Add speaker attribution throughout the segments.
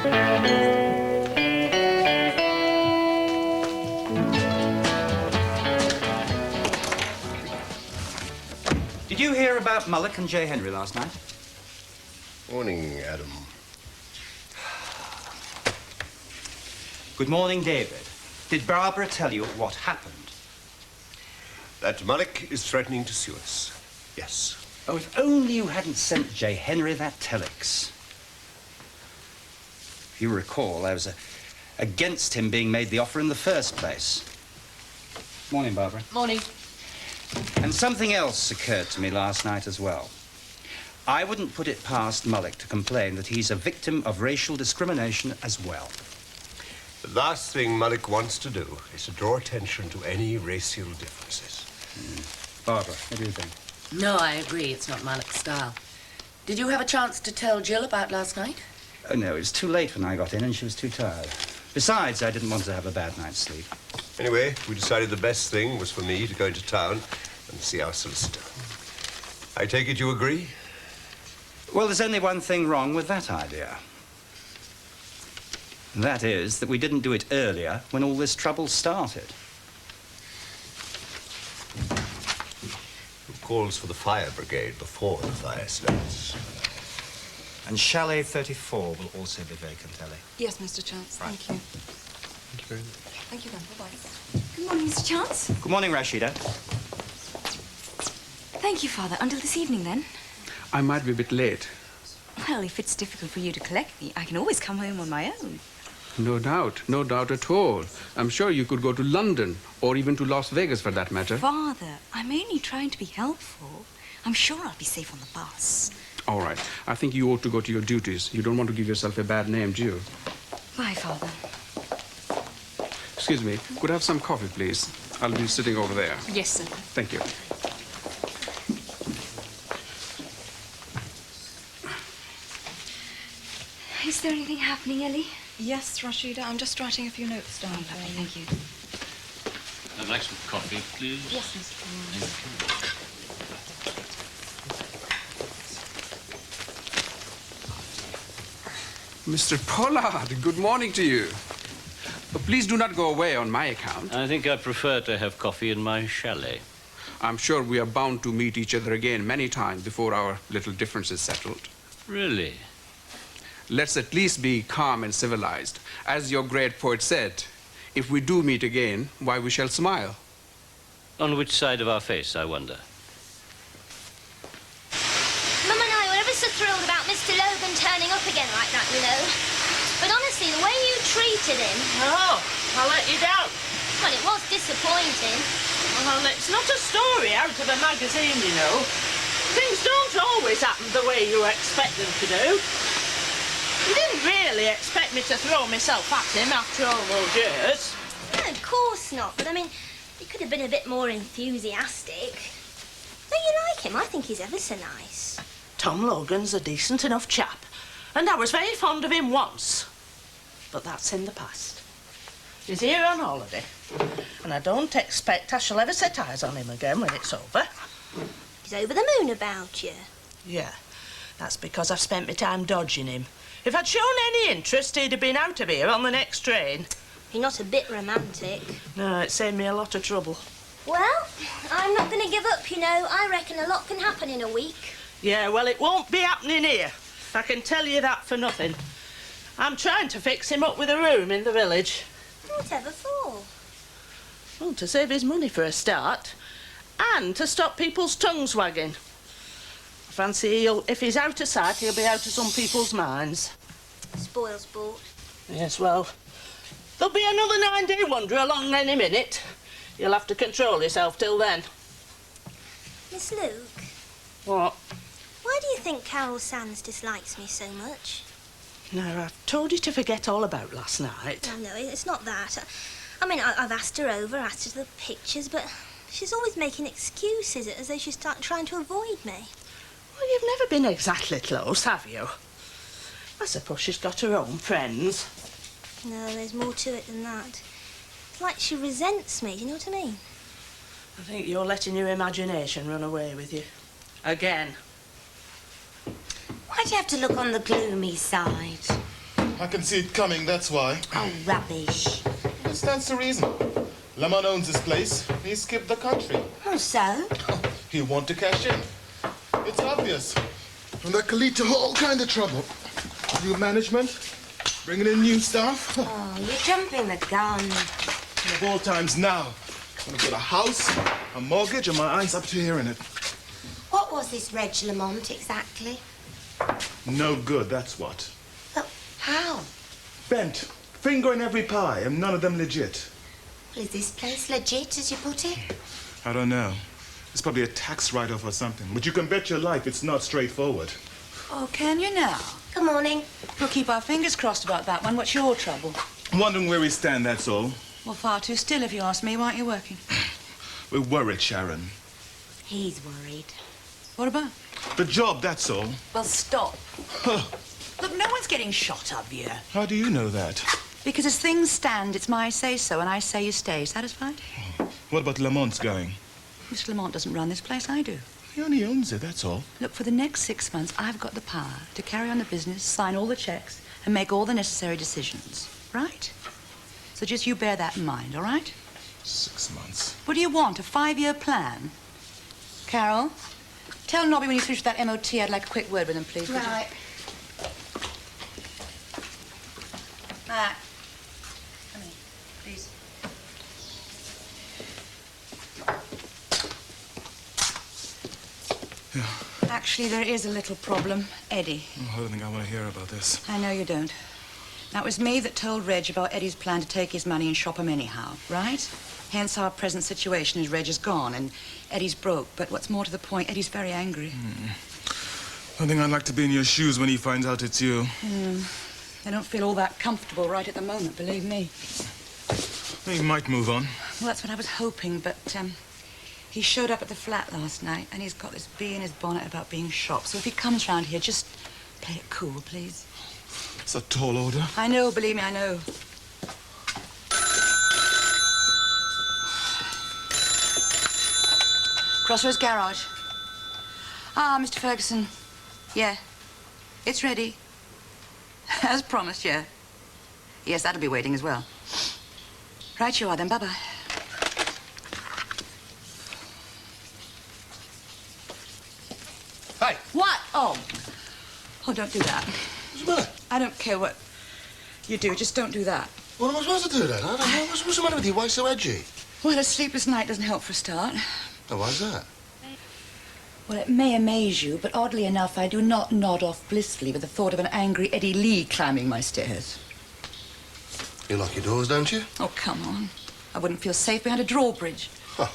Speaker 1: Did you hear about Malik and J. Henry last night?
Speaker 2: Morning, Adam.
Speaker 1: Good morning, David. Did Barbara tell you what happened?
Speaker 2: That Malik is threatening to sue us. Yes.
Speaker 1: Oh, if only you hadn't sent J. Henry that telex. If you recall, I was against him being made the offer in the first place. Morning, Barbara.
Speaker 3: Morning.
Speaker 1: And something else occurred to me last night as well. I wouldn't put it past Malik to complain that he's a victim of racial discrimination as well.
Speaker 2: The last thing Malik wants to do is to draw attention to any racial differences.
Speaker 1: Barbara, what do you think?
Speaker 3: No, I agree. It's not Malik's style. Did you have a chance to tell Jill about last night?
Speaker 1: Oh, no, it was too late when I got in and she was too tired. Besides, I didn't want to have a bad night's sleep.
Speaker 2: Anyway, we decided the best thing was for me to go into town and see our solicitor. I take it you agree?
Speaker 1: Well, there's only one thing wrong with that idea. And that is that we didn't do it earlier when all this trouble started.
Speaker 2: Who calls for the fire brigade before the fire starts?
Speaker 1: And Chalet 34 will also be vacant, Ellie.
Speaker 4: Yes, Mr. Chance.
Speaker 1: Right.
Speaker 4: Thank you.
Speaker 2: Thank you very much.
Speaker 4: Thank you then. Bye-bye. Good morning, Mr. Chance.
Speaker 1: Good morning, Rashida.
Speaker 4: Thank you, Father. Until this evening, then.
Speaker 5: I might be a bit late.
Speaker 4: Well, if it's difficult for you to collect me, I can always come home on my own.
Speaker 5: No doubt at all. I'm sure you could go to London or even to Las Vegas for that matter.
Speaker 4: Father, I'm only trying to be helpful. I'm sure I'll be safe on the bus.
Speaker 5: All right. I think you ought to go to your duties. You don't want to give yourself a bad name, do you?
Speaker 4: Bye, Father.
Speaker 5: Excuse me. Could I have some coffee, please? I'll be sitting over there.
Speaker 4: Yes, sir.
Speaker 5: Thank you.
Speaker 4: Is there anything happening, Ellie?
Speaker 6: Yes, Rashida. I'm just writing a few notes down.
Speaker 4: Oh, lovely. Thank you.
Speaker 7: I'd like some coffee, please.
Speaker 6: Yes, Mr.
Speaker 5: Mr. Pollard, good morning to you. Please do not go away on my account.
Speaker 7: I think I prefer to have coffee in my chalet.
Speaker 5: I'm sure we are bound to meet each other again many times before our little difference is settled.
Speaker 7: Really?
Speaker 5: Let's at least be calm and civilized. As your great poet said, if we do meet again, why, we shall smile.
Speaker 7: On which side of our face, I wonder?
Speaker 8: Mum and I were ever so thrilled about Mr. Logan turning up again like that, you know. But honestly, the way you treated him...
Speaker 9: Oh, I let you down.
Speaker 8: Well, it was disappointing.
Speaker 9: Well, it's not a story out of a magazine, you know. Things don't always happen the way you expect them to do. You didn't really expect me to throw myself at him after all those years.
Speaker 8: No, of course not. But, I mean, he could have been a bit more enthusiastic. Don't you like him? I think he's ever so nice.
Speaker 9: Tom Logan's a decent enough chap. And I was very fond of him once. But that's in the past. He's here on holiday. And I don't expect I shall ever set eyes on him again when it's over.
Speaker 8: He's over the moon about you.
Speaker 9: Yeah, that's because I've spent my time dodging him. If I'd shown any interest, he'd have been out of here on the next train.
Speaker 8: You're not a bit romantic.
Speaker 9: No, it saved me a lot of trouble.
Speaker 8: Well, I'm not going to give up, you know. I reckon a lot can happen in a week.
Speaker 9: Yeah, well, it won't be happening here. I can tell you that for nothing. I'm trying to fix him up with a room in the village.
Speaker 8: Whatever for?
Speaker 9: Well, to save his money for a start. And to stop people's tongues wagging. I fancy if he's out of sight, he'll be out of some people's minds.
Speaker 8: Spoil sport.
Speaker 9: Yes, well, there'll be another 9-day wonder along any minute. You'll have to control yourself till then.
Speaker 8: Miss Luke?
Speaker 9: What?
Speaker 8: Why do you think Carole Sands dislikes me so much?
Speaker 9: No, I've told you to forget all about last night.
Speaker 8: No, it's not that. I mean, I've asked her over, asked her to the pictures, but she's always making excuses as though she's trying to avoid me.
Speaker 9: Well, you've never been exactly close, have you? I suppose she's got her own friends.
Speaker 8: No, there's more to it than that. It's like she resents me, do you know what I mean?
Speaker 9: I think you're letting your imagination run away with you. Again.
Speaker 10: Why do you have to look on the gloomy side? I can see it coming, that's why.
Speaker 4: Oh, rubbish.
Speaker 10: It stands to reason. Lamont owns this place. He skipped the country.
Speaker 4: Oh, so?
Speaker 10: He want to cash in. It's obvious. And that could lead to all kind of trouble. New management, bringing in new staff.
Speaker 4: Oh, you're jumping the gun.
Speaker 10: Of all times now. I'm gonna get a house, a mortgage, and my eyes up to here in it.
Speaker 4: What was this Reg Lamont exactly?
Speaker 10: No good, that's what.
Speaker 4: Well, how?
Speaker 10: Bent. Finger in every pie, and none of them legit.
Speaker 4: Well, is this place legit, as you put it?
Speaker 10: I don't know. It's probably a tax write-off or something. But you can bet your life it's not straightforward.
Speaker 11: Oh, can you now?
Speaker 4: Good morning.
Speaker 11: We'll keep our fingers crossed about that one. What's your trouble?
Speaker 10: Wondering where we stand, that's all.
Speaker 11: Well, far too still, if you ask me. Why aren't you working?
Speaker 10: We're worried, Sharon.
Speaker 4: He's worried.
Speaker 11: What about?
Speaker 10: The job, that's all.
Speaker 11: Well, stop. Look, no one's getting shot up here.
Speaker 10: How do you know that?
Speaker 11: Because as things stand, it's my say-so, and I say you stay. Satisfied?
Speaker 10: What about Lamont's going?
Speaker 11: Mr. Lamont doesn't run this place, I do.
Speaker 10: He only owns it, that's all.
Speaker 11: Look, for the next 6 months, I've got the power to carry on the business, sign all the checks, and make all the necessary decisions. Right? So just you bear that in mind, all right?
Speaker 10: 6 months.
Speaker 11: What do you want, a 5-year plan? Carole, tell Nobby when he's finished with that MOT I'd like a quick word with him, please. would you?
Speaker 4: Right.
Speaker 11: Matt. Come here, please.
Speaker 10: Yeah.
Speaker 11: Actually, there is a little problem. Eddie.
Speaker 10: Oh, I don't think I want to hear about this.
Speaker 11: I know you don't. Now, it was me that told Reg about Eddie's plan to take his money and shop him anyhow, right? Hence our present situation is Reg is gone and Eddie's broke. But what's more to the point, Eddie's very angry.
Speaker 10: I think I'd like to be in your shoes when he finds out it's you.
Speaker 11: I don't feel all that comfortable right at the moment, believe me.
Speaker 10: He might move on.
Speaker 11: Well, that's what I was hoping, but he showed up at the flat last night and he's got this bee in his bonnet about being shot. So if he comes round here, just play it cool, please.
Speaker 10: It's a tall order.
Speaker 11: I know, believe me, I know. Crossroads Garage. Ah, Mr. Ferguson. Yeah. It's ready. As promised, yeah. Yes, that'll be waiting as well. Right you are then. Bye-bye.
Speaker 2: Hey!
Speaker 11: What? Oh, don't do that.
Speaker 2: What's the matter?
Speaker 11: I don't care what you do. Just don't do that.
Speaker 2: What am I supposed to do then? What's the matter with you? Why so edgy?
Speaker 11: Well, a sleepless night doesn't help for a start.
Speaker 2: Oh, why's that?
Speaker 11: Well, it may amaze you, but oddly enough, I do not nod off blissfully with the thought of an angry Eddie Lee climbing my stairs.
Speaker 2: You lock your doors, don't you?
Speaker 11: Oh, come on. I wouldn't feel safe behind a drawbridge.
Speaker 2: Oh.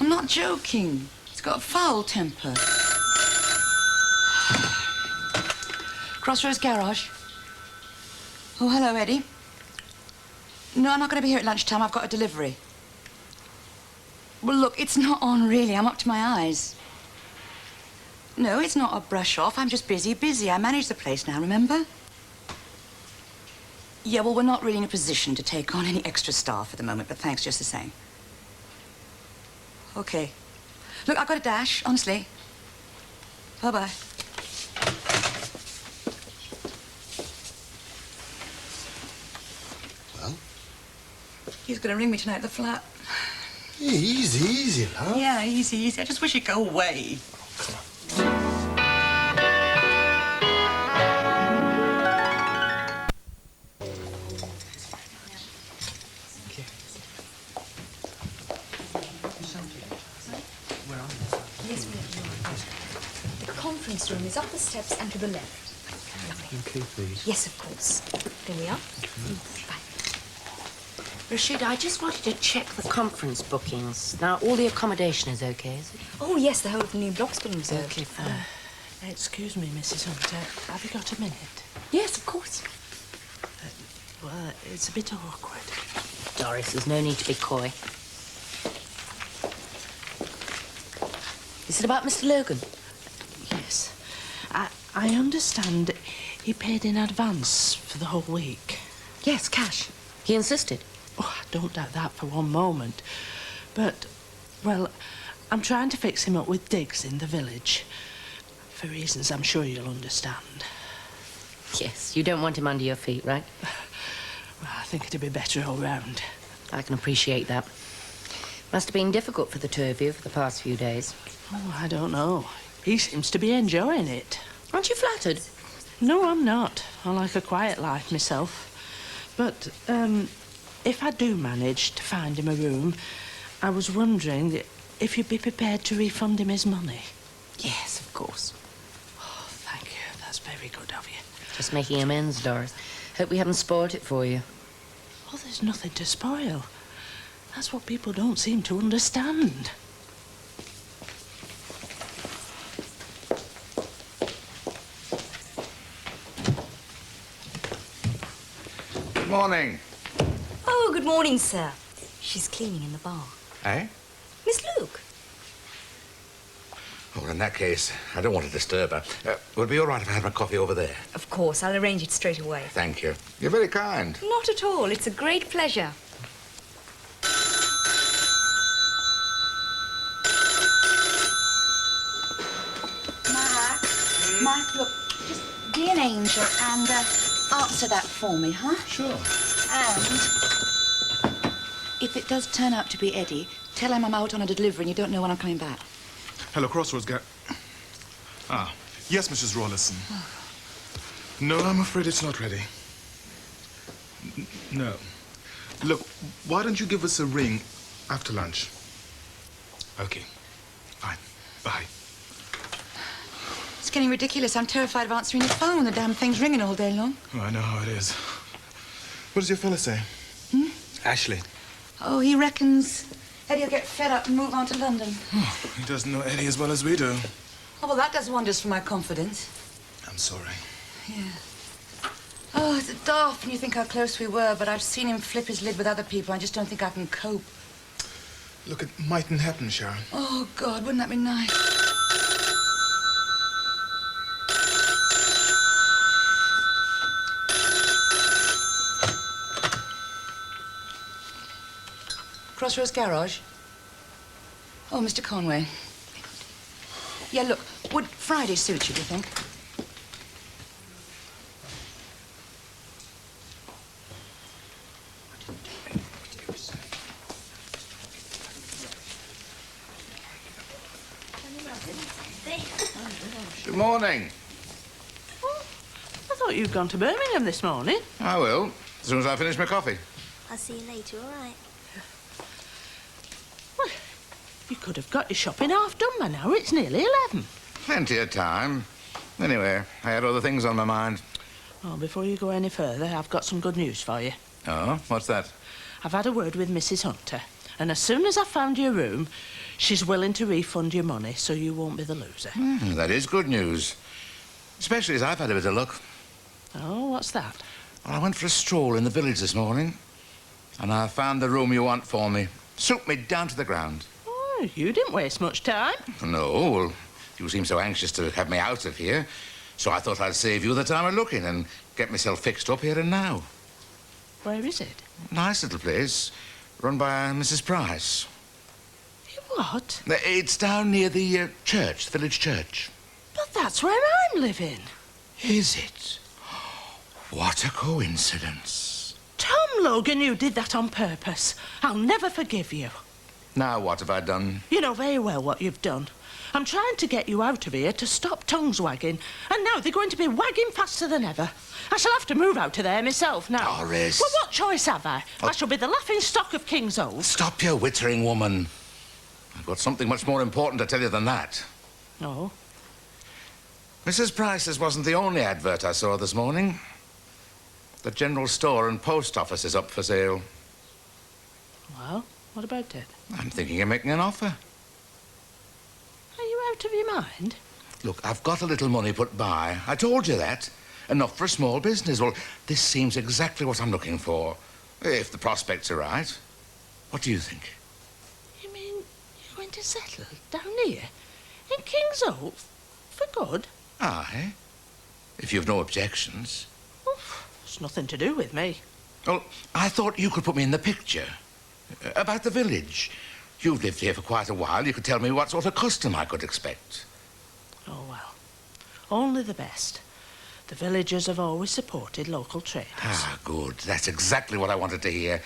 Speaker 11: I'm not joking. He's got a foul temper. Crossroads Garage. Oh, hello, Eddie. No, I'm not going to be here at lunchtime. I've got a delivery. Well, look, it's not on, really. I'm up to my eyes. No, it's not a brush off. I'm just busy. I manage the place now, remember? Yeah, well, we're not really in a position to take on any extra staff at the moment, but thanks just the same. Okay. Look, I've got a dash, honestly. Bye-bye.
Speaker 2: Well?
Speaker 11: He's going to ring me tonight at the flat.
Speaker 2: Easy, love.
Speaker 11: Yeah, easy. I just wish he'd go away.
Speaker 2: Come on.
Speaker 4: The conference room is up the steps and to the left.
Speaker 12: Okay, please.
Speaker 4: Yes, of course. There we are. Bye.
Speaker 3: Rashida, I just wanted to check the conference bookings. Now, all the accommodation is okay, is it?
Speaker 4: Oh, yes, the whole of the new block's been reserved.
Speaker 3: Okay, fine.
Speaker 9: Excuse me, Mrs. Hunter. Have you got a minute?
Speaker 4: Yes, of course.
Speaker 9: Well, it's a bit awkward.
Speaker 3: Doris, there's no need to be coy. Is it about Mr. Logan?
Speaker 9: Yes. I understand he paid in advance for the whole week.
Speaker 3: Yes, cash. He insisted.
Speaker 9: Oh, I don't doubt that for one moment. But, well, I'm trying to fix him up with digs in the village. For reasons I'm sure you'll understand.
Speaker 3: Yes, you don't want him under your feet, right?
Speaker 9: Well, I think it'd be better all round.
Speaker 3: I can appreciate that. Must have been difficult for the two of you for the past few days.
Speaker 9: Oh, I don't know. He seems to be enjoying it.
Speaker 3: Aren't you flattered?
Speaker 9: No, I'm not. I like a quiet life myself. But, if I do manage to find him a room, I was wondering if you'd be prepared to refund him his money.
Speaker 3: Yes, of course.
Speaker 9: Oh, thank you. That's very good of you.
Speaker 3: Just making amends, Doris. Hope we haven't spoiled it for you.
Speaker 9: Oh, there's nothing to spoil. That's what people don't seem to understand.
Speaker 12: Good morning.
Speaker 4: Oh, good morning, sir. She's cleaning in the bar.
Speaker 12: Eh?
Speaker 4: Miss Luke.
Speaker 12: Oh, well, in that case, I don't want to disturb her. Would it be all right if I had my coffee over there?
Speaker 4: Of course, I'll arrange it straight away.
Speaker 12: Thank you. You're very kind.
Speaker 4: Not at all. It's a great pleasure.
Speaker 11: Mike, look, just be an angel and answer that for me, huh?
Speaker 10: Sure.
Speaker 11: And if it does turn out to be Eddie, tell him I'm out on a delivery and you don't know when I'm coming back.
Speaker 10: Hello, Crossroads Ah, yes, Mrs. Rawlinson. No, I'm afraid it's not ready. No. Look, why don't you give us a ring after lunch? Okay. Fine. Bye.
Speaker 11: It's getting ridiculous. I'm terrified of answering the phone. The damn thing's ringing all day long.
Speaker 10: Oh, I know how it is. What does your fella say? Ashley.
Speaker 11: Oh, he reckons Eddie'll get fed up and move on to London.
Speaker 10: Oh, he doesn't know Eddie as well as we do.
Speaker 11: Oh, well, that does wonders for my confidence.
Speaker 10: I'm sorry.
Speaker 11: Yeah. Oh, it's daft when you think how close we were, but I've seen him flip his lid with other people. I just don't think I can cope.
Speaker 10: Look, it mightn't happen, Sharon.
Speaker 11: Oh, God, wouldn't that be nice? Crossroads Garage? Oh, Mr. Conway. Yeah, look, would Friday suit you, do you think?
Speaker 12: Good morning.
Speaker 9: Oh, I thought you'd gone to Birmingham this morning.
Speaker 12: I will, as soon as I finish my coffee.
Speaker 8: I'll see you later, all right?
Speaker 9: Well, you could have got your shopping half done by now. It's nearly 11.
Speaker 12: Plenty of time. Anyway, I had other things on my mind.
Speaker 9: Oh, before you go any further, I've got some good news for you.
Speaker 12: Oh, what's that?
Speaker 9: I've had a word with Mrs. Hunter, and as soon as I've found your room, she's willing to refund your money, so you won't be the loser.
Speaker 12: That is good news. Especially as I've had a bit of luck.
Speaker 9: Oh, what's that?
Speaker 12: Well, I went for a stroll in the village this morning, and I found the room you want for me. Suit me down to the ground.
Speaker 9: Oh, you didn't waste much time.
Speaker 12: No, well, you seem so anxious to have me out of here, so I thought I'd save you the time of looking and get myself fixed up here and now.
Speaker 9: Where is it?
Speaker 12: Nice little place, run by Mrs. Price.
Speaker 9: What?
Speaker 12: It's down near the church, the village church.
Speaker 9: But that's where I'm living.
Speaker 12: Is it? What a coincidence.
Speaker 9: Tom Logan, you did that on purpose. I'll never forgive you.
Speaker 12: Now what have I done?
Speaker 9: You know very well what you've done. I'm trying to get you out of here to stop tongues wagging, and now they're going to be wagging faster than ever. I shall have to move out of there myself now.
Speaker 12: Doris.
Speaker 9: Well, what choice have I? I shall be the laughing stock of King's Old.
Speaker 12: Stop your wittering, woman. I've got something much more important to tell you than that.
Speaker 9: Oh?
Speaker 12: Mrs. Price's wasn't the only advert I saw this morning. The general store and post office is up for sale.
Speaker 9: Well, what about it?
Speaker 12: I'm thinking of making an offer.
Speaker 9: Are you out of your mind?
Speaker 12: Look, I've got a little money put by. I told you that. Enough for a small business. Well, this seems exactly what I'm looking for. If the prospects are right. What do you think?
Speaker 9: You mean you're going to settle down here? In King's Old? For good?
Speaker 12: Aye. If you've no objections.
Speaker 9: It's nothing to do with me.
Speaker 12: Well, I thought you could put me in the picture. About the village. You've lived here for quite a while. You could tell me what sort of custom I could expect.
Speaker 9: Oh, well. Only the best. The villagers have always supported local traders.
Speaker 12: Ah, good. That's exactly what I wanted to hear.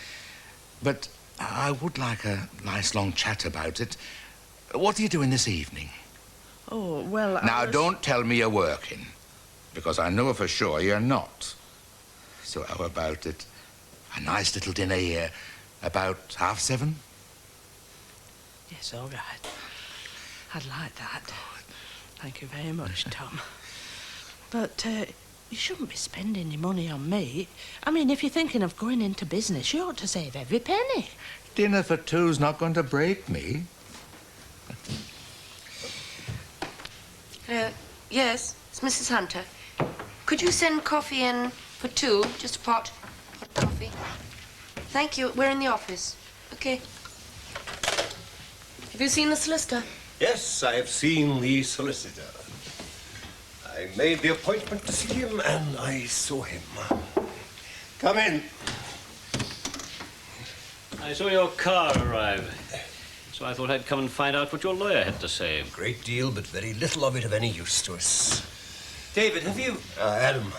Speaker 12: But I would like a nice long chat about it. What are you doing this evening?
Speaker 9: Oh, well,
Speaker 12: Now, don't tell me you're working, because I know for sure you're not. So how about it? A nice little dinner here, about 7:30?
Speaker 9: Yes, all right. I'd like that. Thank you very much, Tom. But you shouldn't be spending your money on me. I mean, if you're thinking of going into business, you ought to save every penny.
Speaker 12: Dinner for two's not going to break me.
Speaker 3: Yes, it's Mrs. Hunter. Could you send coffee in for 2? Just a pot of coffee. Thank you. We're in the office. Okay. Have you seen the solicitor?
Speaker 2: Yes, I have seen the solicitor. I made the appointment to see him, and I saw him. Come in.
Speaker 7: I saw your car arrive, so I thought I'd come and find out what your lawyer had to say.
Speaker 2: A great deal, but very little of it of any use to us.
Speaker 1: David, have you...
Speaker 2: Adam,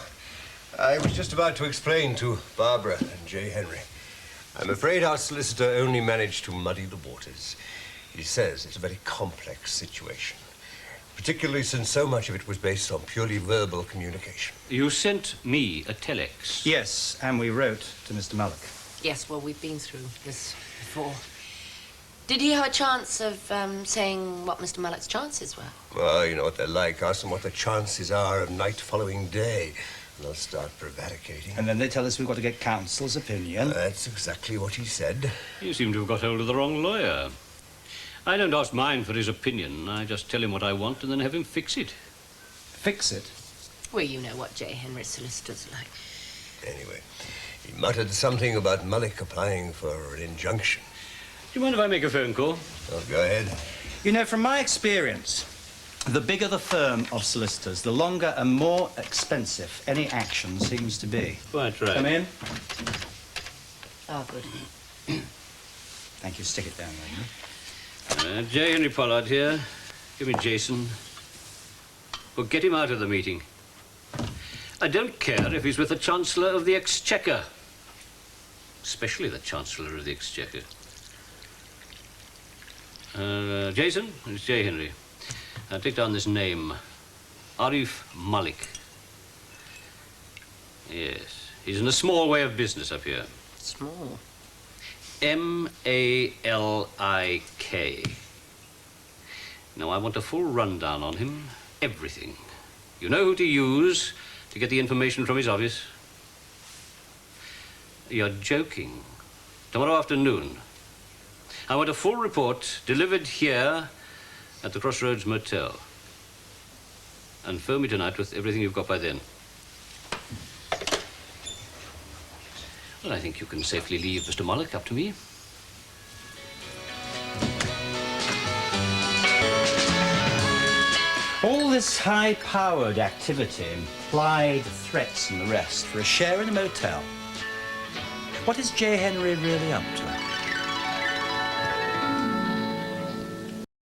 Speaker 2: I was just about to explain to Barbara and J. Henry. I'm afraid our solicitor only managed to muddy the waters. He says it's a very complex situation, particularly since so much of it was based on purely verbal communication.
Speaker 7: You sent me a telex.
Speaker 1: Yes, and we wrote to Mr. Malik.
Speaker 3: Yes, well, we've been through this before. Did he have a chance of saying what Mr. Malik's chances were?
Speaker 2: Well, you know what they're like. Ask them what the chances are of night following day. And they'll start prevaricating.
Speaker 1: And then they tell us we've got to get counsel's opinion.
Speaker 2: That's exactly what he said.
Speaker 7: You seem to have got hold of the wrong lawyer. I don't ask mine for his opinion. I just tell him what I want and then have him fix it.
Speaker 1: Fix it?
Speaker 3: Well, you know what J. Henry's solicitor's like.
Speaker 2: Anyway, he muttered something about Malik applying for an injunction.
Speaker 7: Do you mind if I make a phone call?
Speaker 2: Oh, go ahead.
Speaker 1: You know, from my experience, the bigger the firm of solicitors, the longer and more expensive any action seems to be.
Speaker 7: Quite right.
Speaker 1: Come in.
Speaker 3: Oh, good.
Speaker 1: Thank you. Stick it down, will you?
Speaker 7: J. Henry Pollard here. Give me Jason. Well, get him out of the meeting. I don't care if he's with the Chancellor of the Exchequer. Especially the Chancellor of the Exchequer. Jason, it's J. Henry. Take down this name. Arif Malik. Yes. He's in a small way of business up here.
Speaker 3: Small?
Speaker 7: M-A-L-I-K. Now, I want a full rundown on him. Everything. You know who to use to get the information from his office? You're joking. Tomorrow afternoon. I want a full report delivered here at the Crossroads Motel. And phone me tonight with everything you've got by then. Well, I think you can safely leave Mr. Malik up to me.
Speaker 1: All this high-powered activity, implied threats and the rest, for a share in a motel. What is J. Henry really up to?